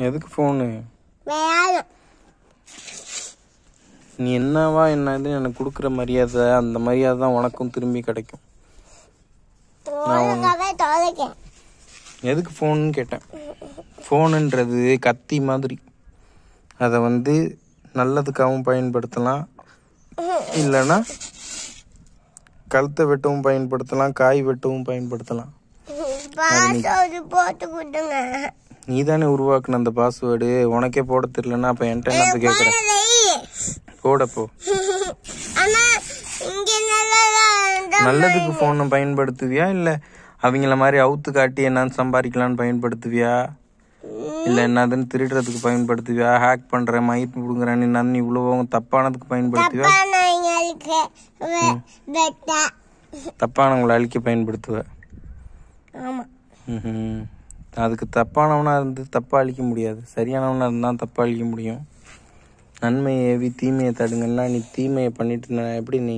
எதுக்கு ஃபோனு? வேணும். நீ என்னவா என்னது எனக்கு கொடுக்குற மரியாதை, அந்த மரியாதை தான் உனக்கும் திரும்பி கிடைக்கும். எதுக்கு ஃபோனுன்னு கேட்டேன். ஃபோனுன்றது கத்தி மாதிரி. அதை வந்து நல்லதுக்காகவும் பயன்படுத்தலாம், இல்லைன்னா கழுத்தை வெட்டவும் பயன்படுத்தலாம், காய் வெட்டவும் பயன்படுத்தலாம். நீ தானே உருவாக்குன அந்த பாஸ்வேர்டு. உனக்கே போட தெரியலன்னா அப்ப என்கிட்ட என்ன கேட்குறேன்? போடப்போ. நல்லதுக்கு ஃபோனை பயன்படுத்துவியா, இல்லை அவங்கள மாதிரி அவுத்து காட்டி என்னன்னு சம்பாதிக்கலான்னு பயன்படுத்துவியா, இல்லை என்னதுன்னு திருடுறதுக்கு பயன்படுத்துவியா, ஹேக் பண்ற மயிர் பிடுங்குறேன்னு என்னன்னு இவ்வளோ தப்பானதுக்கு பயன்படுத்துவியா, தப்பானவங்களை அழிக்க பயன்படுத்துவ? அதுக்கு தப்பானவனா இருந்து தப்பா அழிக்க முடியாது, சரியானவனா இருந்தால் தப்பா அழிக்க முடியும். நன்மையை ஏவி தீமையை தடுங்கன்னா நீ தீமையை பண்ணிட்டு எப்படி நீ